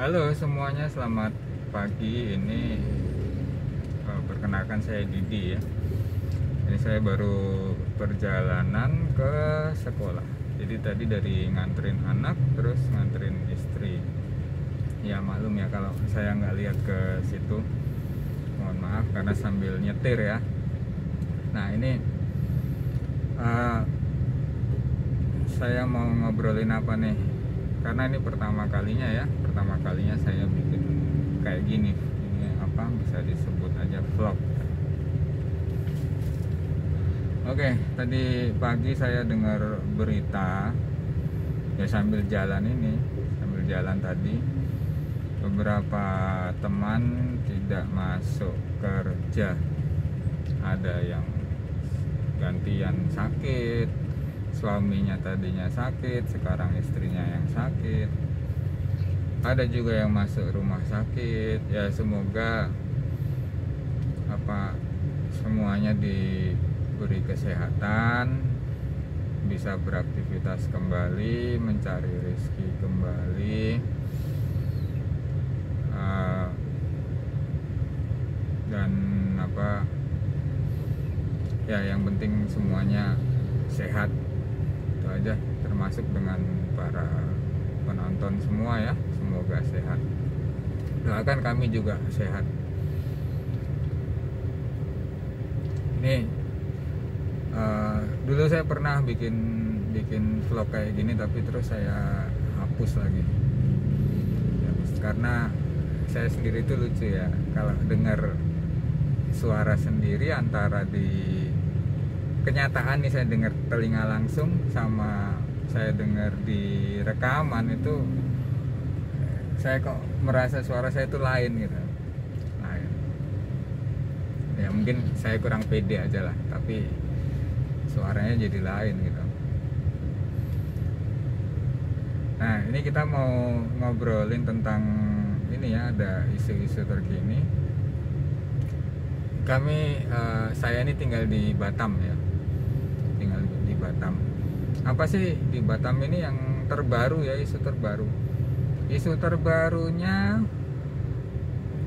Halo semuanya, selamat pagi. Ini perkenalkan saya Didi ya. Ini saya baru perjalanan ke sekolah. Jadi tadi dari nganterin anak terus nganterin istri. Ya maklum ya kalau saya nggak lihat ke situ. Mohon maaf karena sambil nyetir ya. Nah ini saya mau ngobrolin apa nih? Karena ini pertama kalinya saya bikin kayak gini. Ini apa bisa disebut aja vlog. Oke, tadi pagi saya dengar berita ya sambil jalan tadi beberapa teman tidak masuk kerja. Ada yang gantian sakit, suaminya tadinya sakit, sekarang istrinya yang sakit. Ada juga yang masuk rumah sakit. Ya semoga semuanya diberi kesehatan, bisa beraktivitas kembali, mencari rezeki kembali. Dan ya yang penting semuanya sehat. Itu aja, termasuk dengan para penonton semua ya, semoga sehat. Doakan kami juga sehat. Ini dulu saya pernah bikin vlog kayak gini, tapi terus saya hapus lagi karena saya sendiri itu lucu ya, kalau dengar suara sendiri antara di kenyataan nih, saya dengar telinga langsung sama saya dengar di rekaman itu, saya kok merasa suara saya itu lain gitu. Lain. Ya mungkin saya kurang pede aja lah, tapi suaranya jadi lain gitu. Nah ini kita mau ngobrolin tentang ini ya, ada isu-isu terkini. Saya ini tinggal di Batam ya, tinggal di Batam. Apa sih di Batam ini yang terbaru ya, isu terbaru? Isu terbarunya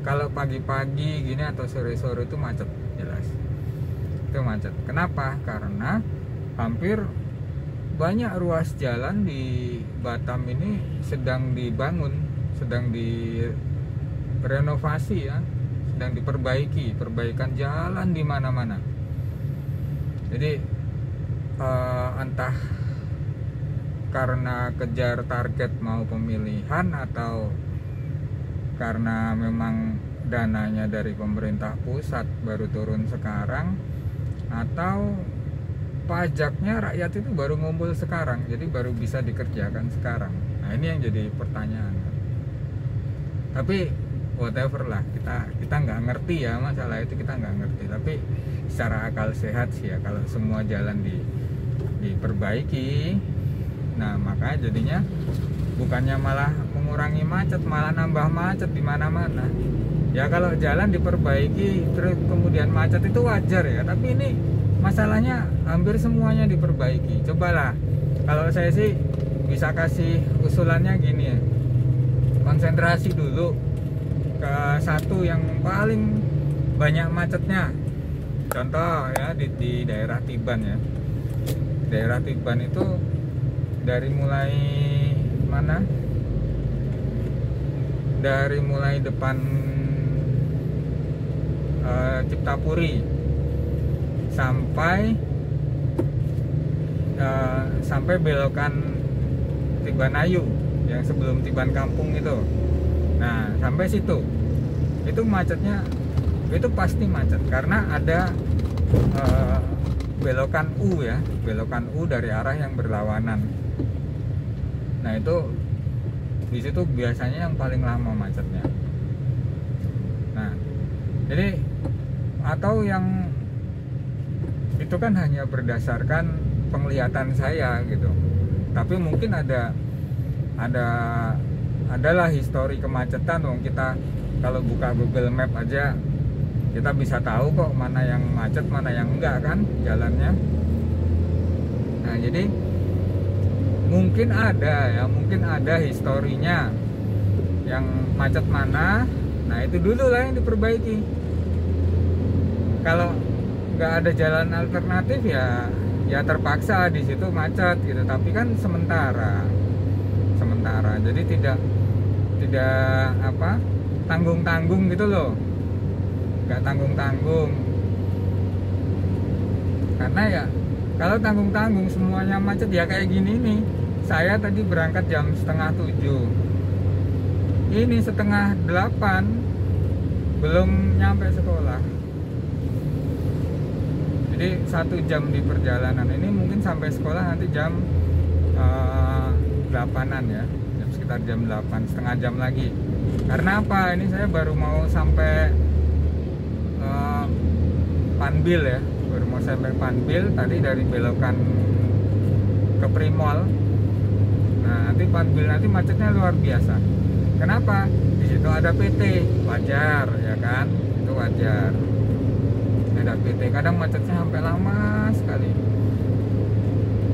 kalau pagi-pagi gini atau sore-sore itu macet, jelas. Itu macet. Kenapa? Karena hampir banyak ruas jalan di Batam ini sedang dibangun, sedang direnovasi ya, sedang diperbaiki, perbaikan jalan di mana-mana. Jadi entah karena kejar target mau pemilihan atau karena memang dananya dari pemerintah pusat baru turun sekarang, atau pajaknya rakyat itu baru ngumpul sekarang, jadi baru bisa dikerjakan sekarang. Nah ini yang jadi pertanyaan. Tapi whatever lah, kita nggak ngerti ya masalah itu, kita nggak ngerti. Tapi secara akal sehat sih ya, kalau semua jalan diperbaiki, nah makanya jadinya bukannya malah mengurangi macet, malah nambah macet di mana-mana. Ya kalau jalan diperbaiki terus kemudian macet itu wajar ya, tapi ini masalahnya hampir semuanya diperbaiki. Cobalah, kalau saya sih bisa kasih usulannya gini ya, konsentrasi dulu ke satu yang paling banyak macetnya. Contoh ya di daerah Tiban ya, daerah Tiban itu dari mulai mana? Dari mulai depan Ciptapuri sampai belokan Tiban Ayu yang sebelum Tiban Kampung itu. Nah sampai situ itu macetnya, itu pasti macet karena ada belokan U ya, belokan U dari arah yang berlawanan. Nah itu di situ biasanya yang paling lama macetnya. Nah jadi, atau yang itu kan hanya berdasarkan penglihatan saya gitu, tapi mungkin adalah histori kemacetan. Kita kalau buka Google Map aja kita bisa tahu kok mana yang macet mana yang enggak kan jalannya. Nah jadi mungkin ada historinya yang macet mana, nah itu dulu lah yang diperbaiki. Kalau nggak ada jalan alternatif ya terpaksa di situ macet gitu, tapi kan sementara, jadi tidak apa, tanggung-tanggung gitu loh, nggak tanggung-tanggung. Karena ya kalau tanggung-tanggung semuanya macet ya kayak gini nih. Saya tadi berangkat jam 6:30, ini 7:30 belum nyampe sekolah. Jadi 1 jam di perjalanan ini, mungkin sampai sekolah nanti jam 8-an ya, sekitar jam 8, setengah jam lagi. Karena apa? Ini saya baru mau sampai Panbil ya, baru mau sampai Panbil tadi dari belokan ke Primol. Nah nanti Panbil nanti macetnya luar biasa. Kenapa? Di situ ada PT, wajar ya kan? Itu wajar. Ada PT, kadang macetnya sampai lama sekali.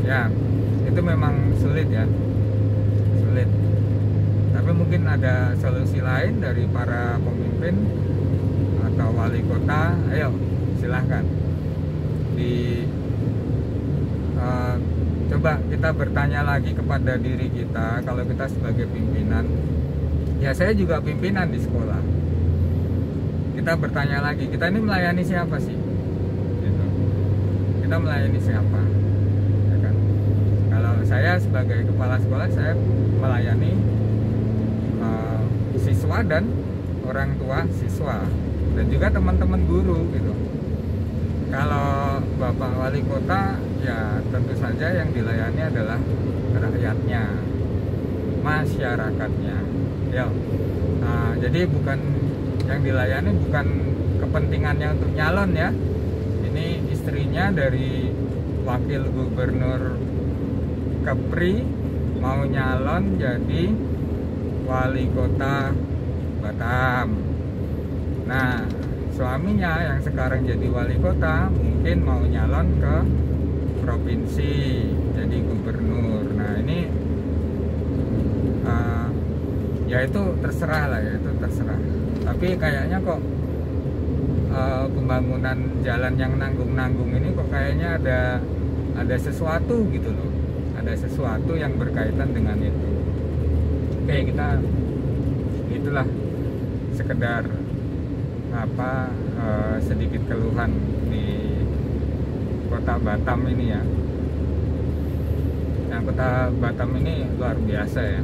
Ya, itu memang sulit ya, sulit. Tapi mungkin ada solusi lain dari para pemimpin atau wali kota. Ayo, silahkan. Coba kita bertanya lagi kepada diri kita. Kalau kita sebagai pimpinan, ya saya juga pimpinan di sekolah, kita bertanya lagi, kita ini melayani siapa sih? Gitu. Kita melayani siapa? Ya kan? Kalau saya sebagai kepala sekolah, saya melayani siswa dan orang tua siswa, dan juga teman-teman guru gitu. Kalau Bapak Wali Kota, ya tentu saja yang dilayani adalah rakyatnya, masyarakatnya. Ya, jadi bukan yang dilayani bukan kepentingannya untuk nyalon ya. Ini istrinya dari Wakil Gubernur Kepri mau nyalon jadi Wali Kota Batam. Nah, suaminya yang sekarang jadi wali kota mungkin mau nyalon ke provinsi jadi gubernur. Nah ini ya itu terserah lah ya, itu terserah. Tapi kayaknya kok pembangunan jalan yang nanggung-nanggung ini kok kayaknya ada sesuatu gitu loh, ada sesuatu yang berkaitan dengan itu. Oke, kita itulah sekedar apa sedikit keluhan di kota Batam ini ya. Yang kota Batam ini luar biasa ya,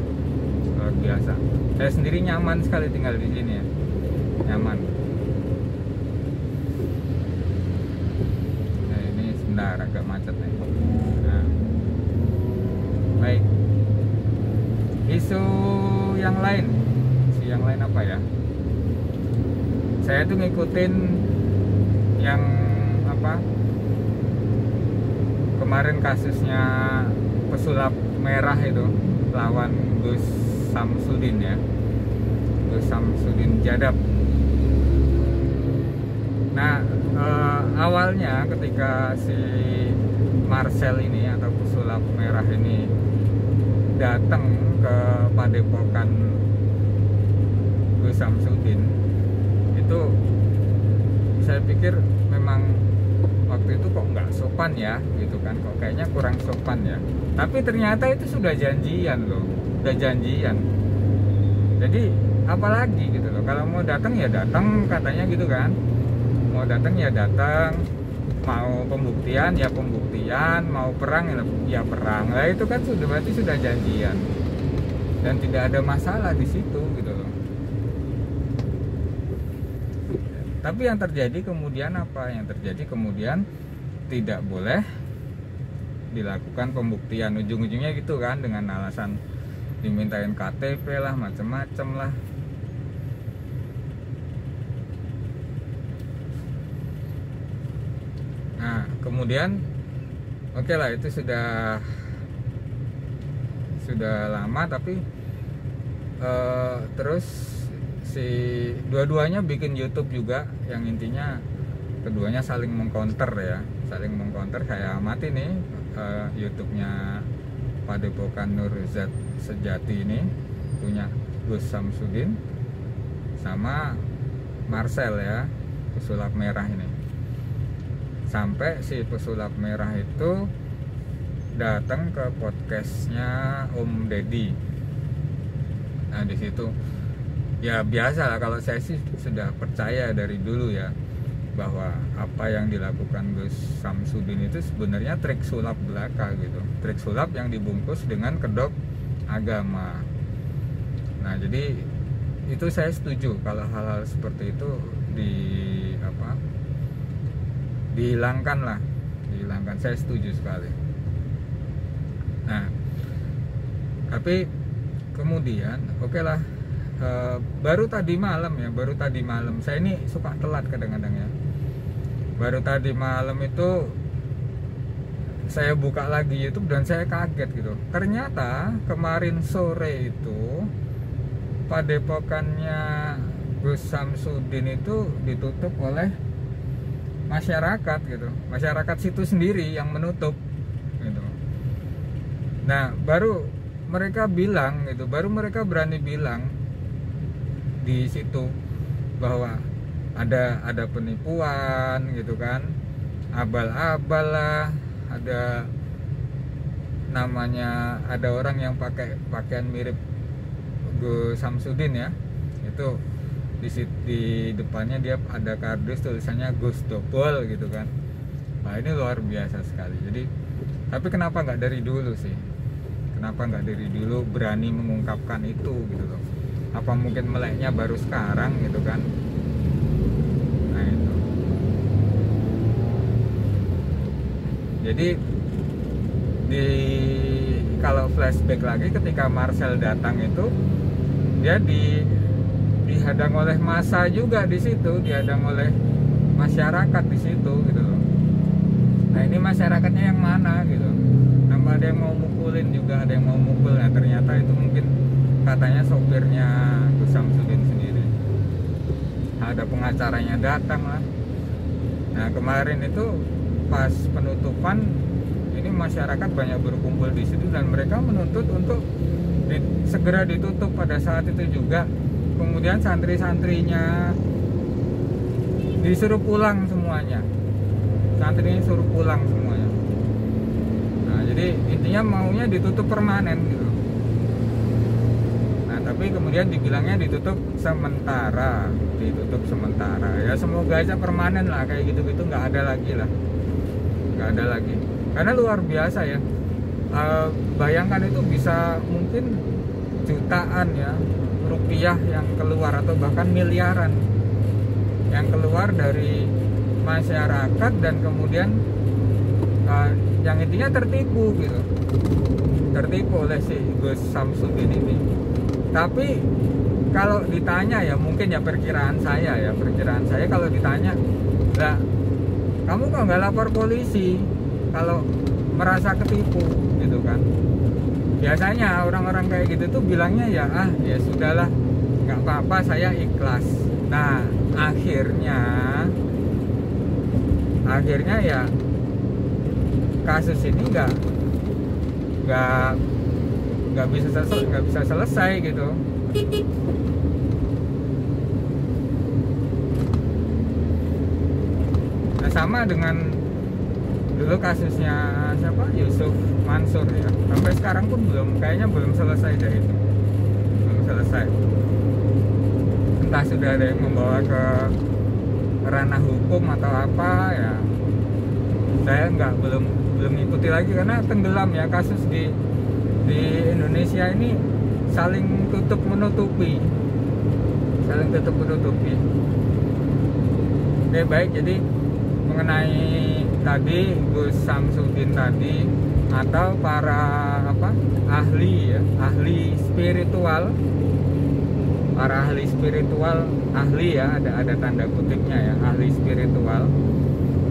luar biasa. Saya sendiri nyaman sekali tinggal di sini ya, nyaman. Nah ini sebentar agak macet nih. Nah, baik. Isu yang lain apa ya? Saya tuh ngikutin yang apa kemarin kasusnya pesulap merah itu lawan Gus Samsudin ya, Gus Samsudin Jadab. Nah awalnya ketika si Marcel ini atau pesulap merah ini datang ke Padepokan Gus Samsudin, itu saya pikir memang waktu itu kok nggak sopan ya gitu kan, kok kayaknya kurang sopan ya. Tapi ternyata itu sudah janjian loh, udah janjian. Jadi apalagi gitu loh, kalau mau datang ya datang katanya gitu kan, mau datang ya datang, mau pembuktian ya pembuktian, mau perang ya perang. Lah itu kan sudah berarti sudah janjian dan tidak ada masalah di situ gitu loh. Tapi yang terjadi kemudian apa? Yang terjadi kemudian tidak boleh dilakukan pembuktian, ujung-ujungnya gitu kan, dengan alasan dimintain KTP lah, macem-macem lah. Nah kemudian oke lah, itu sudah lama, tapi terus si dua-duanya bikin YouTube juga yang intinya keduanya saling mengcounter ya, saling mengcounter. Saya amati nih YouTube-nya Padepokan Nur Zat Sejati ini, punya Gus Samsudin sama Marcel ya, pesulap merah ini. Sampai si pesulap merah itu datang ke podcastnya Om Deddy. Nah di situ ya biasa lah, kalau saya sih sudah percaya dari dulu ya bahwa apa yang dilakukan Gus Samsudin itu sebenarnya trik sulap belaka gitu, trik sulap yang dibungkus dengan kedok agama. Nah jadi itu saya setuju kalau hal-hal seperti itu dihilangkan, saya setuju sekali. Nah tapi kemudian oke lah, baru tadi malam saya ini suka telat kadang-kadang ya. Baru tadi malam itu saya buka lagi YouTube dan saya kaget gitu. Ternyata kemarin sore itu padepokannya Gus Samsudin itu ditutup oleh masyarakat gitu. Masyarakat situ sendiri yang menutup gitu. Nah, baru mereka berani bilang di situ bahwa ada penipuan gitu kan, abal-abal lah, ada orang yang pakai pakaian mirip Gus Samsudin ya, itu di depannya dia ada kardus tulisannya Gus Dobol gitu kan. Nah ini luar biasa sekali. Jadi tapi kenapa nggak dari dulu sih? Kenapa nggak dari dulu berani mengungkapkan itu gitu loh? Apa mungkin meleknya baru sekarang gitu kan? Nah itu. Jadi kalau flashback lagi ketika Marcel datang itu dia dihadang oleh massa juga di situ, dihadang oleh masyarakat di situ gitu loh. Nah ini masyarakatnya yang mana gitu? Tambah ada yang mau mukulin juga, ada yang mau mukul. Nah ternyata itu mungkin katanya sopirnya Gus Samsudin sendiri. Nah, ada pengacaranya datang lah. Nah kemarin itu pas penutupan ini masyarakat banyak berkumpul di situ dan mereka menuntut untuk segera ditutup pada saat itu juga. Kemudian santri-santrinya disuruh pulang semuanya. Santrinya suruh pulang semuanya. Nah, jadi intinya maunya ditutup permanen gitu. Nah, tapi kemudian dibilangnya ditutup sementara. Ya semoga aja permanen lah, kayak gitu-gitu nggak ada lagi lah. Nggak ada lagi. Karena luar biasa ya. Bayangkan itu bisa mungkin jutaan ya rupiah yang keluar atau bahkan miliaran yang keluar dari masyarakat dan kemudian yang intinya tertipu gitu, tertipu oleh si Gus Samsudin ini. Tapi kalau ditanya ya mungkin ya perkiraan saya kalau ditanya, lah kamu kok nggak lapor polisi kalau merasa ketipu gitu kan? Biasanya orang-orang kayak gitu tuh bilangnya ya sudahlah, nggak apa-apa, saya ikhlas. Nah akhirnya ya kasus ini nggak bisa selesai gitu. Nah sama dengan dulu kasusnya siapa, Yusuf Mansur ya, sampai sekarang pun kayaknya belum selesai deh itu, belum selesai. Entah sudah ada yang membawa ke ranah hukum atau apa ya, saya belum ikuti lagi karena tenggelam ya kasus di Indonesia ini, saling tutup menutupi. Oke baik, jadi mengenai tadi Gus Samsudin tadi atau para ahli spiritual, ahli ya, ada tanda kutipnya ya, ahli spiritual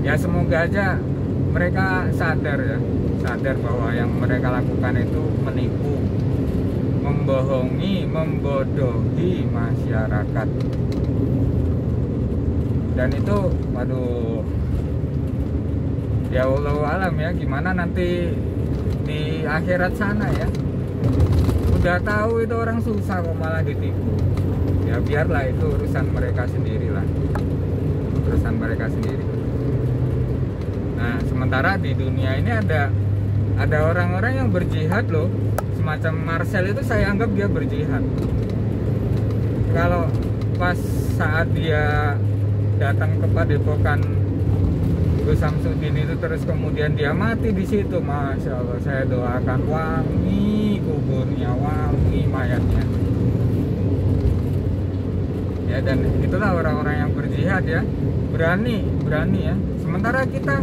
ya, semoga aja mereka sadar bahwa yang mereka lakukan itu menipu, membohongi, membodohi masyarakat. Dan itu ya Allah alam ya, gimana nanti di akhirat sana ya. udah tahu itu orang susah kok malah ditipu. Ya biarlah, itu urusan mereka sendiri lah, urusan mereka sendiri. Nah sementara di dunia ini ada orang-orang yang berjihad loh, semacam Marcel itu saya anggap dia berjihad. Kalau pas saat dia datang ke Padepokan Gus Samsudin itu, terus kemudian dia mati di situ, masya Allah, saya doakan wangi kuburnya, wangi mayatnya. Ya, dan itulah orang-orang yang berjihad ya, berani ya. Sementara kita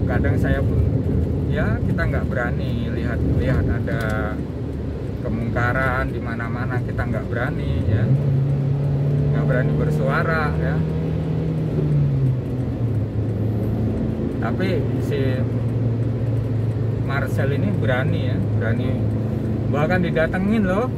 kadang saya pun ya, kita nggak berani lihat ada kemungkaran di mana-mana, kita nggak berani ya, nggak berani bersuara ya. Tapi si Marcel ini berani ya, bahkan didatengin loh,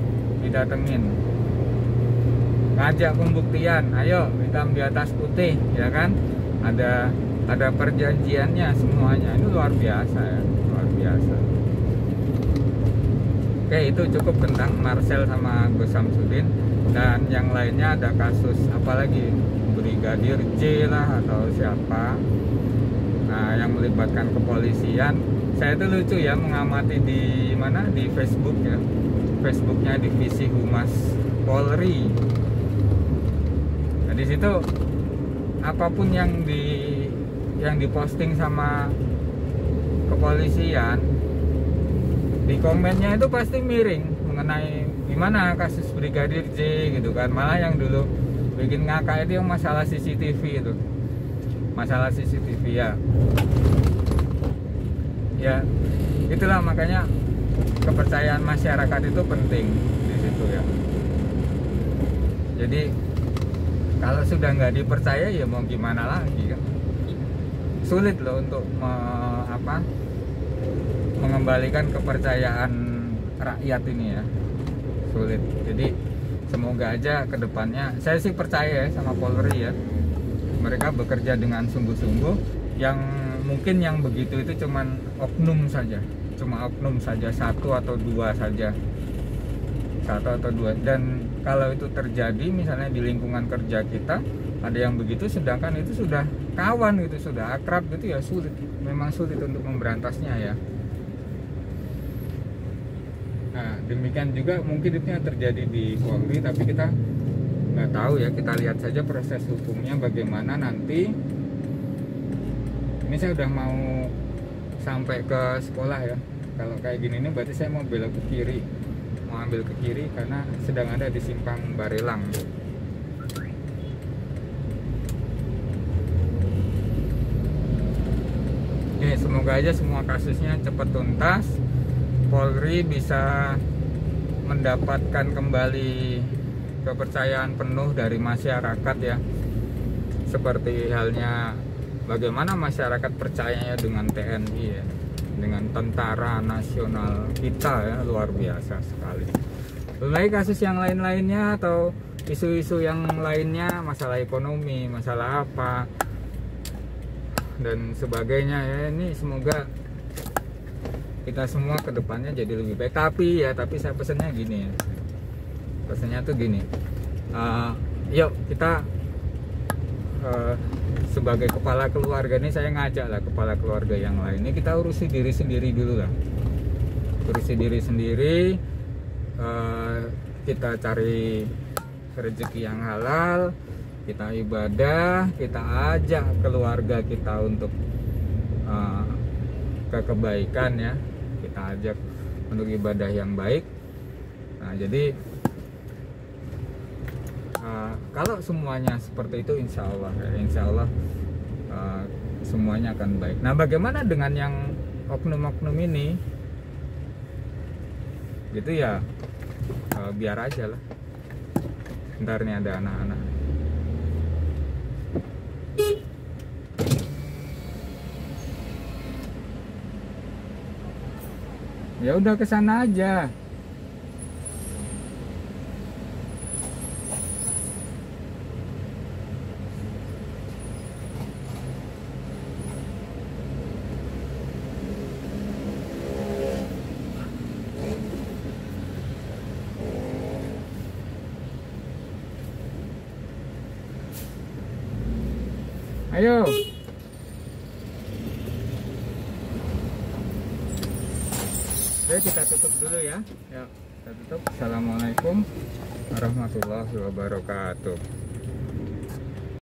ngajak pembuktian, ayo hitam di atas putih ya kan, ada perjanjiannya semuanya. Itu luar biasa ya, luar biasa. Oke, itu cukup tentang Marcel sama Gus Samsudin. Dan yang lainnya ada kasus apalagi, Brigadir J lah atau siapa, nah yang melibatkan kepolisian. Saya tuh lucu ya mengamati di mana, di Facebook ya, Facebooknya Divisi Humas Polri. Nah di situ apapun yang diposting sama kepolisian, di komennya itu pasti miring mengenai gimana kasus Brigadir J gitu kan. Malah yang dulu bikin ngakak itu yang masalah CCTV itu, masalah CCTV ya itulah makanya kepercayaan masyarakat itu penting di situ ya. Jadi kalau sudah nggak dipercaya ya mau gimana lagi kan, sulit loh untuk mengembalikan kepercayaan rakyat ini ya, sulit. Jadi semoga aja kedepannya, saya sih percaya ya sama Polri ya, mereka bekerja dengan sungguh-sungguh. Yang mungkin yang begitu itu cuman oknum saja, satu atau dua saja, dan kalau itu terjadi misalnya di lingkungan kerja kita ada yang begitu, sedangkan itu sudah kawan gitu, sudah akrab gitu ya, memang sulit untuk memberantasnya ya. Nah demikian juga mungkin itu yang terjadi di Polri, tapi kita nggak tahu ya, kita lihat saja proses hukumnya bagaimana nanti. Ini saya udah mau sampai ke sekolah ya. Kalau kayak gini nih berarti saya mau belok ke kiri, mau ambil ke kiri karena sedang ada di simpang Barelang. Oke, semoga aja semua kasusnya cepat tuntas, Polri bisa mendapatkan kembali kepercayaan penuh dari masyarakat ya. Seperti halnya bagaimana masyarakat percayanya dengan TNI ya, dengan tentara nasional kita ya, luar biasa sekali. Belum lagi kasus yang lain-lainnya atau isu-isu yang lainnya, masalah ekonomi, masalah apa dan sebagainya ya. Ini semoga kita semua kedepannya jadi lebih baik. Tapi saya pesannya gini ya, pesannya tuh gini, yuk kita sebagai kepala keluarga ini, saya ngajak lah kepala keluarga yang lain ini, kita urusi diri sendiri dulu lah, kita cari rezeki yang halal, kita ibadah, kita ajak keluarga kita untuk ke kebaikan ya, kita ajak untuk ibadah yang baik. Nah jadi kalau semuanya seperti itu, insya Allah semuanya akan baik. Nah bagaimana dengan yang oknum-oknum ini gitu ya, biar aja lah, ntar nih ada anak-anak. Ya udah kesana aja. Ayo. Oke, kita tutup dulu ya. Ya, kita tutup. Assalamualaikum warahmatullahi wabarakatuh.